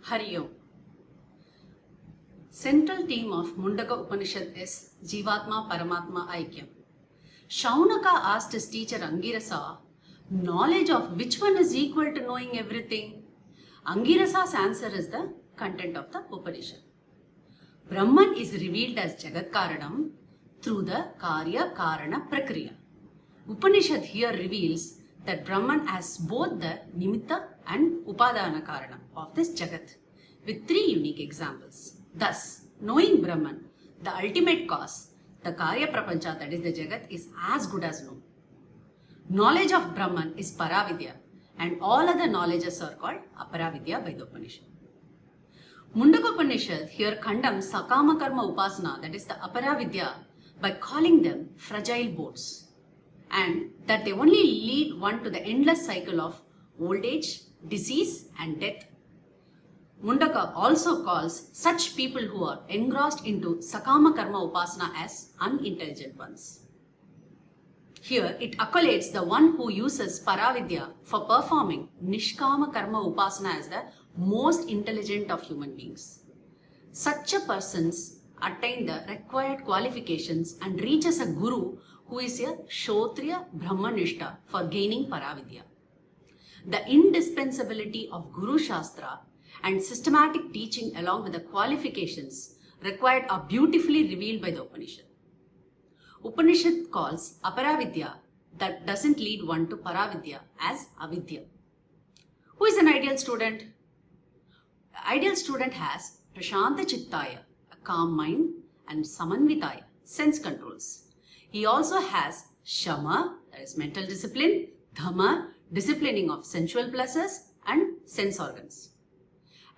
Hari Om. Central theme of Mundaka Upanishad is Jivatma Paramatma Aikyam. Shaunaka asked his teacher Angirasa, knowledge of which one is equal to knowing everything? Angirasa's answer is the content of the Upanishad. Brahman is revealed as Jagat Karanam through the Karya Karana Prakriya. Upanishad here reveals that Brahman has both the Nimitta and Upadana Karana of this Jagat with three unique examples. Thus, knowing Brahman, the ultimate cause, the Karya Prapancha, that is the Jagat, is as good as known. Knowledge of Brahman is Paravidya, and all other knowledges are called Aparavidya by the Upanishad. Mundaka Upanishad here condemns Sakama Karma Upasana, that is the Aparavidya, by calling them fragile boats, and that they only lead one to the endless cycle of old age, disease, and death. Mundaka also calls such people who are engrossed into Sakama Karma Upasana as unintelligent ones. Here it accolades the one who uses Paravidya for performing Nishkama Karma Upasana as the most intelligent of human beings. Such a person attains the required qualifications and reaches a guru who is a Kshotriya Brahmanishta for gaining Paravidya. The indispensability of Guru Shastra and systematic teaching along with the qualifications required are beautifully revealed by the Upanishad. Upanishad calls Aparavidya that doesn't lead one to Paravidya as Avidya. Who is an ideal student? The ideal student has Prashanta Chittaya, a calm mind, and Samanvitaya, sense controls. He also has Shama, that is mental discipline, Dhamma, disciplining of sensual pleasures and sense organs,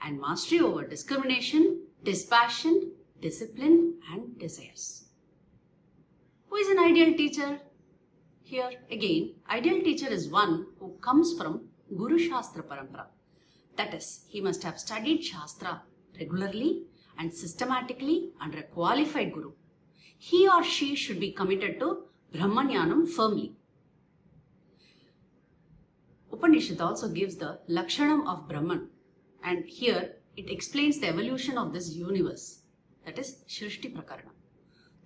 and mastery over discrimination, dispassion, discipline, and desires. Who is an ideal teacher? Here again, ideal teacher is one who comes from Guru Shastra Parampara. That is, he must have studied Shastra regularly and systematically under a qualified Guru. He or she should be committed to Brahmanyanam firmly. Upanishad also gives the Lakshanam of Brahman, and here it explains the evolution of this universe, that is Shrishti Prakarana.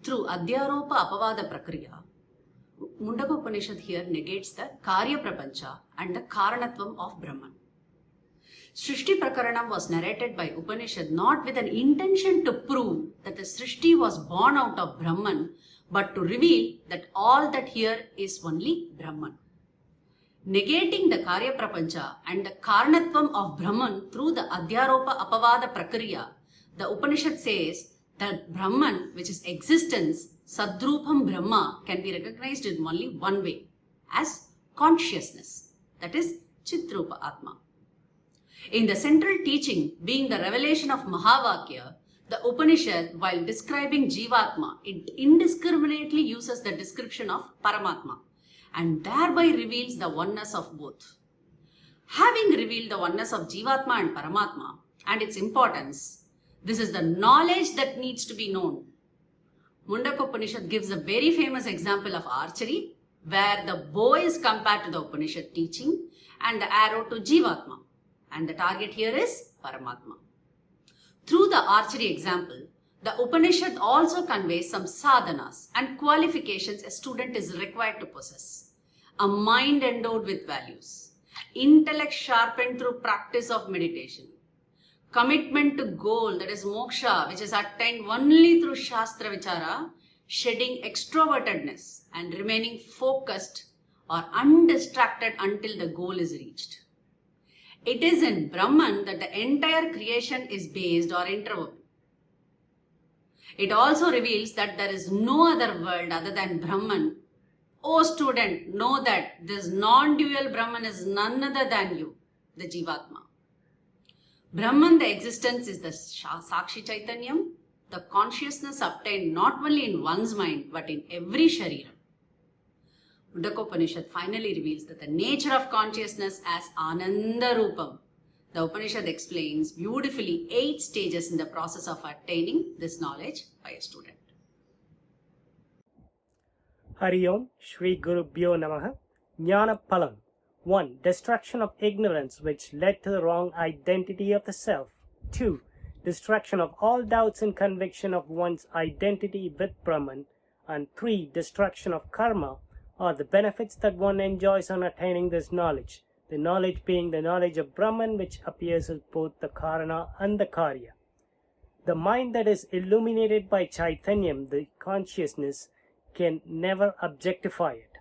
Through Adhyaropa Apavada Prakriya, Mundaka Upanishad here negates the Karya Prapancha and the Karanatvam of Brahman. Srishti Prakaranam was narrated by Upanishad not with an intention to prove that the Srishti was born out of Brahman, but to reveal that all that here is only Brahman. Negating the Karya Prapancha and the Karanatvam of Brahman through the Adhyaropa Apavada Prakriya, the Upanishad says that Brahman, which is existence, Sadrupam Brahma, can be recognized in only one way, as consciousness, that is Chitrupa Atma. In the central teaching being the revelation of Mahavakya, the Upanishad, while describing Jivatma, it indiscriminately uses the description of Paramatma and thereby reveals the oneness of both. Having revealed the oneness of Jivatma and Paramatma and its importance, this is the knowledge that needs to be known. Mundaka Upanishad gives a very famous example of archery, where the bow is compared to the Upanishad teaching and the arrow to Jivatma. And the target here is Paramatma. Through the archery example, the Upanishad also conveys some sadhanas and qualifications a student is required to possess. A mind endowed with values, intellect sharpened through practice of meditation, commitment to goal, that is moksha, which is attained only through Shastra Vichara, shedding extrovertedness and remaining focused or undistracted until the goal is reached. It is in Brahman that the entire creation is based or interwoven. It also reveals that there is no other world other than Brahman. O student, know that this non-dual Brahman is none other than you, the Jivatma. Brahman, the existence, is the Sakshi Chaitanyam, the consciousness obtained not only in one's mind but in every Shariram. Mundaka Upanishad finally reveals that the nature of consciousness as Ananda Rupam. The Upanishad explains beautifully 8 stages in the process of attaining this knowledge by a student. Hari Om, Shri Guru Bhyo Namaha, Jnana Palam. 1. Destruction of ignorance which led to the wrong identity of the self. 2. Destruction of all doubts and conviction of one's identity with Brahman. And 3. Destruction of karma, or the benefits that one enjoys on attaining this knowledge. The knowledge being the knowledge of Brahman, which appears as both the Karana and the Karya. The mind that is illuminated by Chaitanyam, the consciousness, can never objectify it.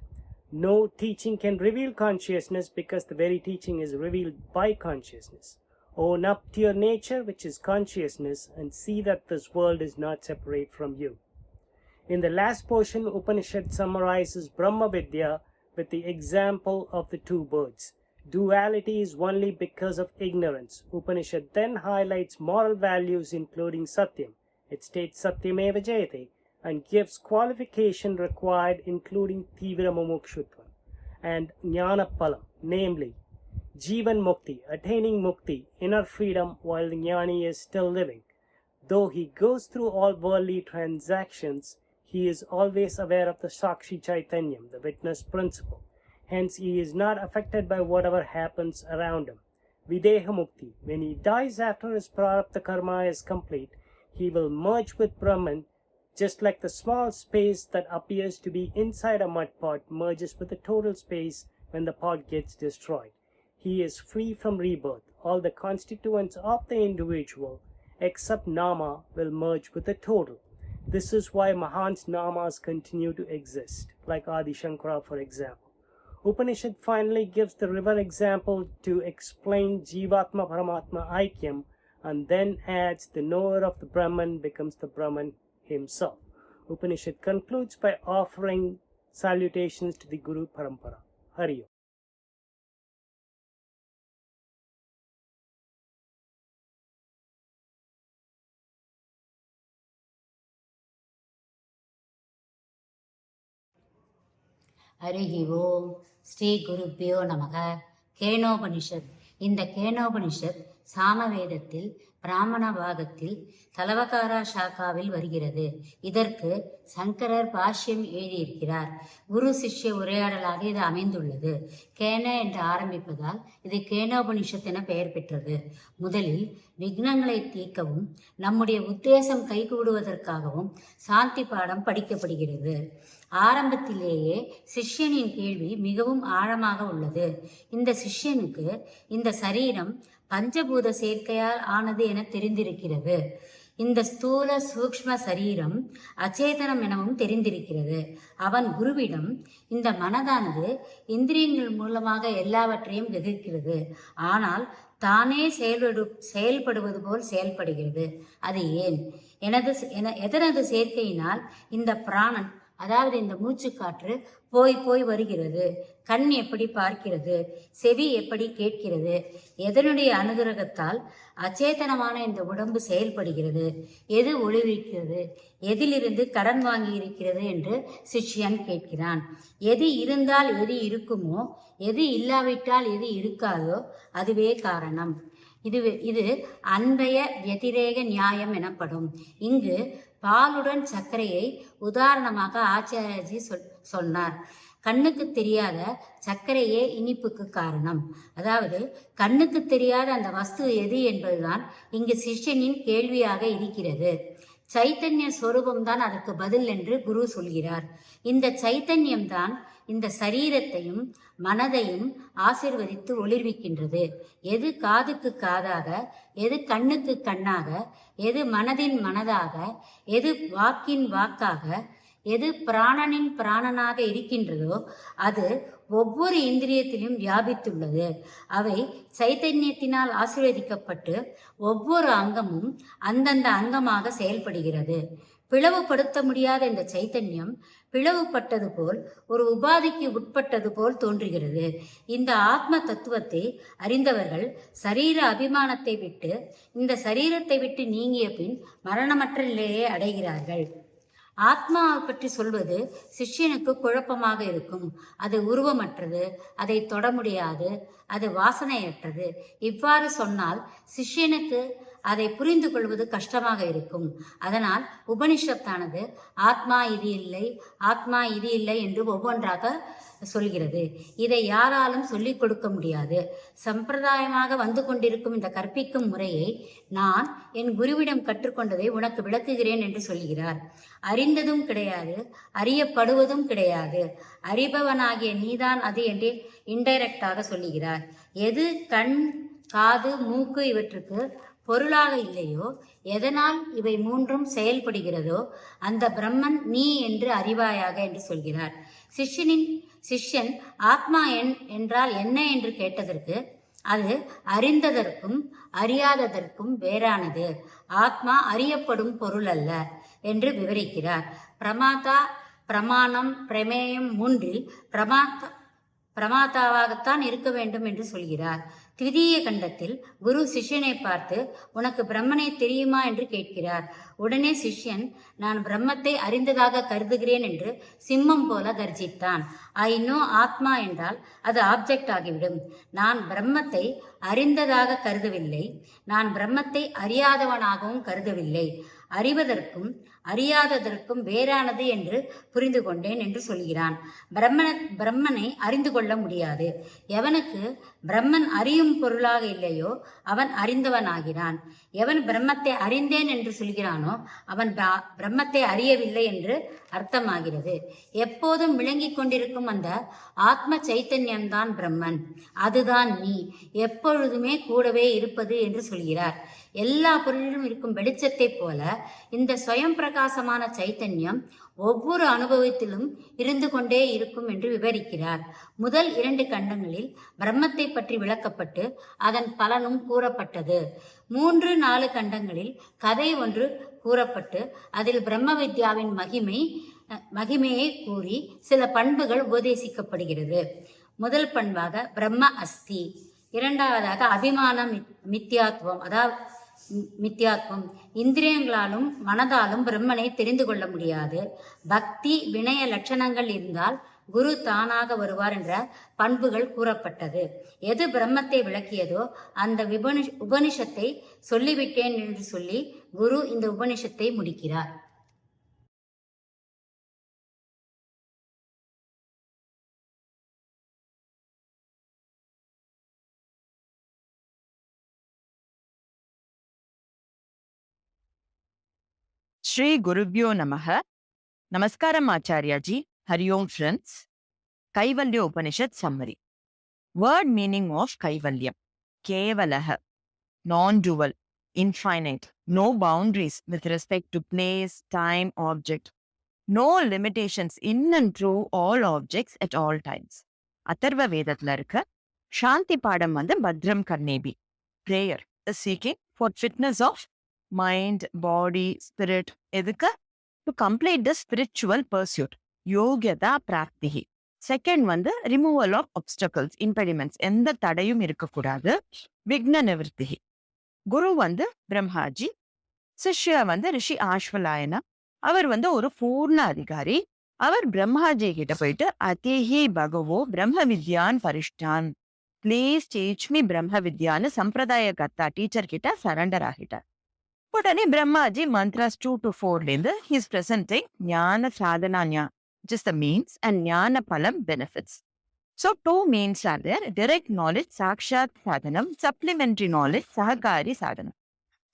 No teaching can reveal consciousness, because the very teaching is revealed by consciousness. Own up to your nature, which is consciousness, and see that this world is not separate from you. In the last portion, Upanishad summarizes Brahma Vidya with the example of the two birds. Duality is only because of ignorance. Upanishad then highlights moral values including Satyam. It states Satyameva Jayate and gives qualification required including Tivira Mumukshutva and Jnana Palam, namely Jivan Mukti, attaining Mukti, inner freedom while the Jnani is still living. Though he goes through all worldly transactions, he is always aware of the Sakshi Chaitanyam, the witness principle. Hence, he is not affected by whatever happens around him. Videha Mukti. When he dies after his prarabdha karma is complete, he will merge with Brahman, just like the small space that appears to be inside a mud pot merges with the total space when the pot gets destroyed. He is free from rebirth. All the constituents of the individual, except Nama, will merge with the total. This is why Mahan's Namas continue to exist, like Adi Shankara, for example. Upanishad finally gives the river example to explain Jivatma Paramatma Aikyam, and then adds the knower of the Brahman becomes the Brahman himself. Upanishad concludes by offering salutations to the Guru Parampara. Hari Om. ஹரிஹி ஓம் ஸ்ரீ குருப்பியோ நமக. கேனோபனிஷத். இந்த கேனோபனிஷத் சாமவேதத்தில் பிராமண பாகத்தில் தலவகாரா சாக்காவில் வருகிறது. இதற்கு சங்கரர் பாஷ்யம் எழுதியிருக்கிறார். குரு சிஷ்ய உரையாடலாக இது அமைந்துள்ளது. கேன என்று ஆரம்பிப்பதால் இது கேனோபனிஷத் என பெயர் பெற்றது. முதலில் விக்னங்களை தீர்க்கவும் நம்முடைய உத்தேசம் கைகூடுவதற்காகவும் சாந்தி பாடம் படிக்கப்படுகிறது. ஆரம்பத்திலேயே சிஷ்யனின் கேள்வி மிகவும் ஆழமாக உள்ளது. இந்த சிஷ்யனுக்கு இந்த சரீரம் பஞ்சபூத சேர்க்கையால் ஆனது என தெரிந்திருக்கிறது. இந்த ஸ்தூல சூக்ஷ்ம சரீரம் அச்சேதனம் எனவும் தெரிந்திருக்கிறது. அவன் குருவிடம் இந்த மனதானது இந்திரியங்கள் மூலமாக எல்லாவற்றையும் கிரகிக்கிறது, ஆனால் தானே செயல்படுவது போல் செயல்படுகிறது. அது ஏன்? எதனது சேர்க்கையினால் இந்த பிராணன், அதாவது இந்த மூச்சுக்காற்று போய் வருகிறது? கண் எப்படி பார்க்கிறது? செவி எப்படி கேட்கிறது? எதனுடைய அனுகிரகத்தால் அச்சேதனமான இந்த உடம்பு செயல்படுகிறது? எது ஒளிவிக்கிறது? எதிலிருந்து கடன் வாங்கி இருக்கிறது என்று சிஷ்யன் கேட்கிறான். எது இருந்தால் எது இருக்குமோ, எது இல்லாவிட்டால் எது இருக்காதோ அதுவே காரணம். இது அன்பய வதிரேக நியாயம் எனப்படும். இங்கு பாலுடன் சர்க்கரையை உதாரணமாக ஆச்சாரியஜி சொன்னார். கண்ணுக்கு தெரியாத சர்க்கரையே இனிப்புக்கு காரணம். அதாவது கண்ணுக்கு தெரியாத அந்த வஸ்து எது என்பதுதான் இங்கு சிஷ்யனின் கேள்வியாக இருக்கிறது. சைத்தன்ய ஸ்வரூபம்தான் அதற்கு பதில் என்று குரு சொல்கிறார். இந்த சைத்தன்யம்தான் இந்த சரீரத்தையும் மனதையும் ஆசீர்வதித்து ஒளிர்விக்கின்றது. எது காதுக்கு காதாக, எது கண்ணுக்கு கண்ணாக, எது மனதின் மனதாக, எது வாக்கின் வாக்காக, எது பிராணனின் பிராணனாக இருக்கின்றதோ அது ஒவ்வொரு இந்திரியத்திலும் வியாபித்துள்ளது. அவை சைத்தன்யத்தினால் ஆசீர்வதிக்கப்பட்டு ஒவ்வொரு அங்கமும் அந்தந்த அங்கமாக செயல்படுகிறது. பிளவுபடுத்த முடியாத இந்த சைத்தன்யம் பிளவுபட்டது போல், ஒரு உபாதிக்கு உட்பட்டது போல் தோன்றுகிறது. இந்த ஆத்ம தத்துவத்தை அறிந்தவர்கள் சரீர அபிமானத்தை விட்டு, இந்த சரீரத்தை விட்டு நீங்கிய பின் மரணமற்ற நிலையை அடைகிறார்கள். ஆத்மாவை பற்றி சொல்வது சிஷ்யனுக்கு குழப்பமாக இருக்கும். அது உருவமற்றது, அதை தொட முடியாது, அது வாசனையற்றது. இவ்வாறு சொன்னால் சிஷ்யனுக்கு அதை புரிந்து கொள்வது கஷ்டமாக இருக்கும். அதனால் உபனிஷத்தானது ஆத்மா இது இல்லை, ஆத்மா இது இல்லை என்று ஒவ்வொன்றாக சொல்கிறது. இதை யாராலும் சொல்லிக் கொடுக்க முடியாது. சம்பிரதாயமாக வந்து கொண்டிருக்கும் இந்த கற்பிக்கும் முறையை நான் என் குருவிடம் கற்றுக்கொண்டதை உனக்கு விளக்குகிறேன் என்று சொல்கிறார். அறிந்ததும் கிடையாது, அறியப்படுவதும் கிடையாது, அறிபவனாகிய நீதான் அது என்று இன்டைரக்டாக சொல்லுகிறார். எது கண், காது, மூக்கு இவற்றுக்கு பொருளாக இல்லையோ, எதனால் இவை மூன்றும் செயல்படுகிறதோ அந்த பிரம்மன் நீ என்று அறிவாயாக என்று சொல்கிறார். சிஷ்யன் ஆத்மா என்றால் என்ன என்று கேட்டதற்கு அது அறிந்ததற்கும் அறியாததற்கும் வேறானது, ஆத்மா அறியப்படும் பொருள் அல்ல என்று விவரிக்கிறார். பிரமாதா, பிரமாணம், பிரமேயம் மூன்றில் பிரமாதாவாகத்தான் இருக்க வேண்டும் என்று சொல்கிறார். திவிதீய கண்டத்தில் குரு சிஷ்யனை பார்த்து உனக்கு பிரம்மனை தெரியுமா என்று கேட்கிறார். உடனே சிஷ்யன் நான் பிரம்மத்தை அறிந்ததாக கருதுகிறேன் என்று சிம்மம் போல கர்ஜித்தான். ஐ நோ ஆத்மா என்றால் அது ஆப்ஜெக்ட் ஆகிவிடும். நான் பிரம்மத்தை அறிந்ததாக கருதவில்லை, நான் பிரம்மத்தை அறியாதவனாகவும் கருதவில்லை. அறிவதற்கும் அறியாததற்கும் வேறானது என்று புரிந்து கொண்டேன் என்று சொல்கிறான். பிரம்மனை அறிந்து கொள்ள முடியாது. எவனுக்கு பிரம்மன் அறியும் பொருளாக இல்லையோ அவன் அறிந்தவனாகிறான். எவன் பிரம்மத்தை அறிந்தேன் என்று சொல்கிறானோ அவன் பிரம்மத்தை அறியவில்லை என்று அர்த்தமாகிறது. எப்போதும் விளங்கிக் கொண்டிருக்கும் அந்த ஆத்ம சைத்தன்யம்தான் பிரம்மன், அதுதான் நீ, எப்பொழுதுமே கூடவே இருப்பது என்று சொல்கிறார். எல்லா பொருளிலும் இருக்கும் வெளிச்சத்தை போல இந்த ஸ்வயம் பிரகாசமான சைத்தன்யம் ஒவ்வொரு அனுபவத்திலும் இருந்து கொண்டே இருக்கும் என்று விவரிக்கிறார். முதல் 2 கண்டங்களில் பிரம்மத்தை பற்றி விளக்கப்பட்டு அதன் பலனும் கூறப்பட்டது. 3-4 கண்டங்களில் கதை ஒன்று கூறப்பட்டு அதில் பிரம்ம வித்யாவின் மகிமையை கூறி சில பண்புகள் உபதேசிக்கப்படுகிறது. முதல் பண்பாக பிரம்ம அஸ்தி, இரண்டாவதாக அபிமான மித்யாத்வம், அதாவது மித்யாத்வம், இந்திரியங்களாலும் மனதாலும் பிரம்மனை தெரிந்து கொள்ள முடியாது. பக்தி வினய லட்சணங்கள் இருந்தால் குரு தானாக வருவார் என்ற பண்புகள் கூறப்பட்டது. எது பிரம்மத்தை விளக்கியதோ அந்த உபனிஷத்தை சொல்லிவிட்டேன் என்று சொல்லி குரு இந்த உபனிஷத்தை முடிக்கிறார். Shri Gurubhyo Namaha. Namaskaram Acharya Ji. Hari Om friends. Kaivalya Upanishad summary. Word meaning of Kaivalyam. Kevalaha. Non-dual. Infinite. No boundaries with respect to place, time, object. No limitations in and through all objects at all times. Atharva Vedathla irukka Shanti Padam வந்து Badram Karnebi. Prayer is seeking for fitness of mind, body, spirit. எதுக்கு? To complete the spiritual pursuit. Yogyata Praktihi. Second வந்து removal of obstacles, impediments. எந்த தடையும் இருக்கக்கூடாது. Vigna Nivrtihi. குரு வந்து பிரம்மாஜி, சிஷ்யா வந்து ரிஷி ஆஷ்வலாயனா. அவர் வந்து ஒரு பூர்ண அதிகாரி. அவர் பிரம்மாஜி கிட்ட போயிட்டு அதேஹி பகவோ பிரம்ம வித்யான் பரிஷ்டான், ப்ளீஸ் டீச் மீ பிரம்ம வித்யான்னு சம்பிரதாய கர்த்தா டீச்சர் கிட்ட சரண்டர் ஆகிட்டார். உடனே பிரம்மாஜி மந்த்ராஸ் 2-4 he's presenting ஞான Sadhana which is the means and ஞான பலம் benefits. So 2 means are there: direct knowledge, sakshat sadhanam, supplementary knowledge, sahakari sadhanam.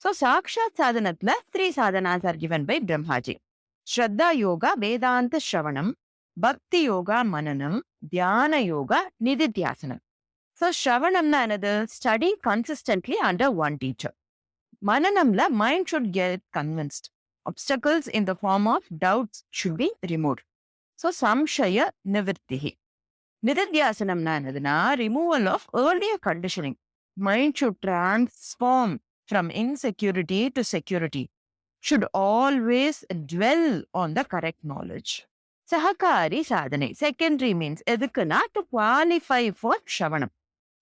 So sakshat sadhanathla 3 sadhanas are given by Brahmaji: Shraddha yoga, Vedanta shravanam, Bhakti yoga, Mananam, Dhyana yoga, Nididhyasanam. So shravanamna another, study consistently under one teacher. Mananamla, mind should get convinced. Obstacles in the form of doubts should be removed. So samshaya nivrtihi. Nididhyasanamna anadana, removal of earlier conditioning. Mind should transform from insecurity to security. Should always dwell on the correct knowledge. Sahakari sadhane. Secondary means edukuna to qualify for shravanam.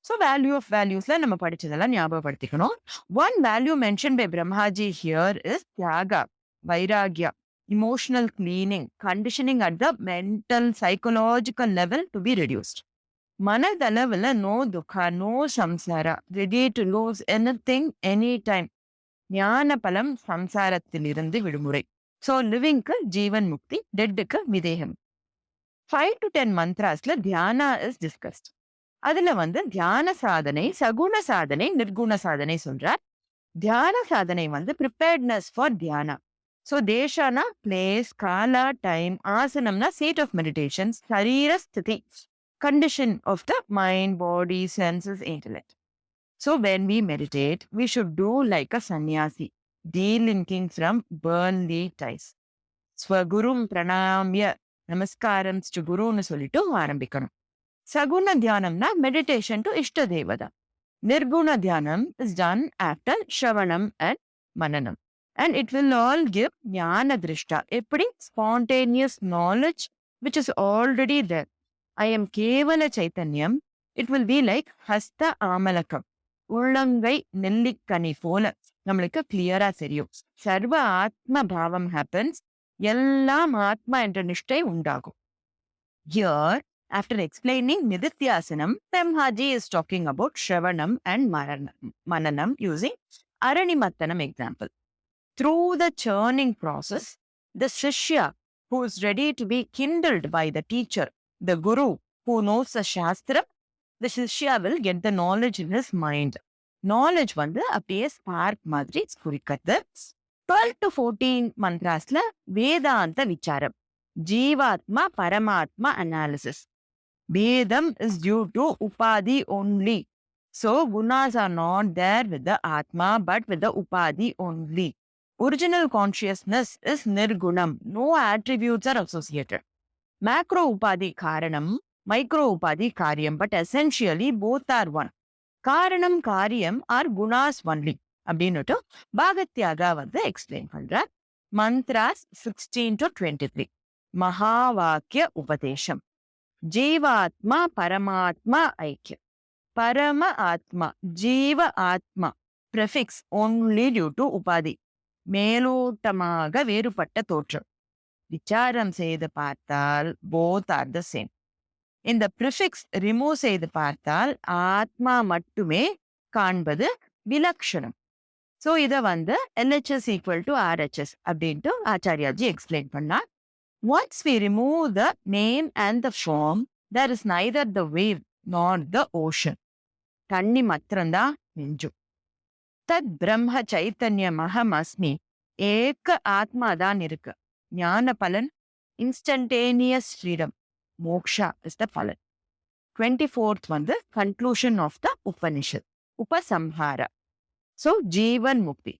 So value of values la nama padichadala ஞாபகப்படுத்திக்கணும். One value mentioned by Brahmaji here is Tyaga, Vairagya, emotional cleaning, conditioning at the mental, psychological level to be reduced. Manadalavila no dukha, no samsara, ready to lose anything, anytime. ஞான பலம் சம்சாரத்திலிருந்து விடுமுறை. So லிவிங்க்கு Jeevan Mukti, டெட்டுக்கு Videham. 5 to 10 மந்த்ராஸ்ல தியானா is discussed. அதுல தியான சாதனை, சகுண சாதனை, நிர்குண சாதனை சொல்றார். தியான சாதனை ப்ரிப்பேர்ட்னஸ் ஃபார் தியானா. ஸோ தேஷானா பிளேஸ், காலா டைம், ஆசனம்னா seat of meditation, sharira sthiti condition of the mind, body, senses, intellect. So when we meditate, we should do like a sannyasi, delinking from worldly ties. Swagarum pranamya, namaskaram to guru nu solittu ஆரம்பிக்கணும். Saguna dhyanamna meditation to ishta devada. Nirguna dhyanam is done after shravanam and mananam. And it will all give jnana drishta, eppadi spontaneous knowledge which is already there. I am Kevala Chaitanyam. It will be like Hasta Amalakam. உள்ளங்கை நெல்லிக்கனி போல நம்மளுக்கு கிளியரா தெரியும். சர்வ ஆத்ம பாவம் happens. எல்லாம் ஆத்மா என்ற நிஷ்டை உண்டாகும். Here, after explaining Nidityasanam, Brahmaji is talking about Shravanam and Mananam using Aranimattanam example. Through the churning process, the Shishya who is ready to be kindled by the teacher, the guru who knows the Shastra, the Shishya will get the knowledge in his mind. Knowledge அப்படியே spark மாதிரி குறிக்கிறது. 12 to 14 மந்த்ராஸ்ல வேதாந்த விசாரம், ஜீவாத்மா பரமாத்மா analysis. Vedam is due to Upadi only. So gunas are not there with the Atma but with the Upadi only. Original consciousness is Nirgunam. No attributes are associated. Macro Upadi Karanam, micro Upadi Karyam, but essentially both are one. Karanam Karyam are gunas only. அப்படின்னுட்டு பாகத்யாகா explain பண்றார். Mantras 16 to 23. மகாவாக்கிய உபதேசம். ஜீவாத்மா பரமாத்மா ஐக்கியம். பரம ஆத்மா, ஜீவ ஆத்மா, prefix only due to உபாதி, மேலோட்டமாக வேறுபட்ட தோற்றம். விசாரம் செய்து பார்த்தால் both are the same. இந்த prefix remove செய்து பார்த்தால் ஆத்மா மட்டுமே காண்பது விலக்ஷணம். ஸோ இதை LHS equal to RHS அப்படின்ட்டு ஆச்சாரியாஜி எக்ஸ்பிளைன் பண்ணார். Once we remove the name and the form, there is neither the wave nor the ocean. தண்ணி மாத்திரம்தான் நெஞ்சும். தத் பிரம்ம சைத்தன்யம் அகம் அஸ்மி, ஏக ஆத்மா தான் இருக்கு. ஞான பலன் instantaneous freedom, moksha is the பலன். 24th conclusion of the Upanishad, upasamhara. So jivan mukti.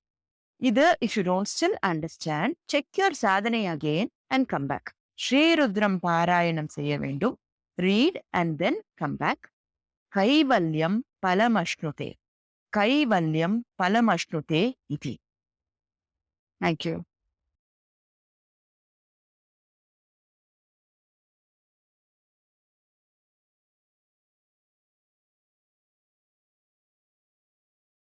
இது if you don't still understand, check your sadhana again and come back. Sri Rudram பாராயணம் செய்ய வேண்டும். Read and then come back. கைவல்யம் பலமஷ்ணுதே, கைவல்யம் பலமஷ்ணுதே இதி. Thank you.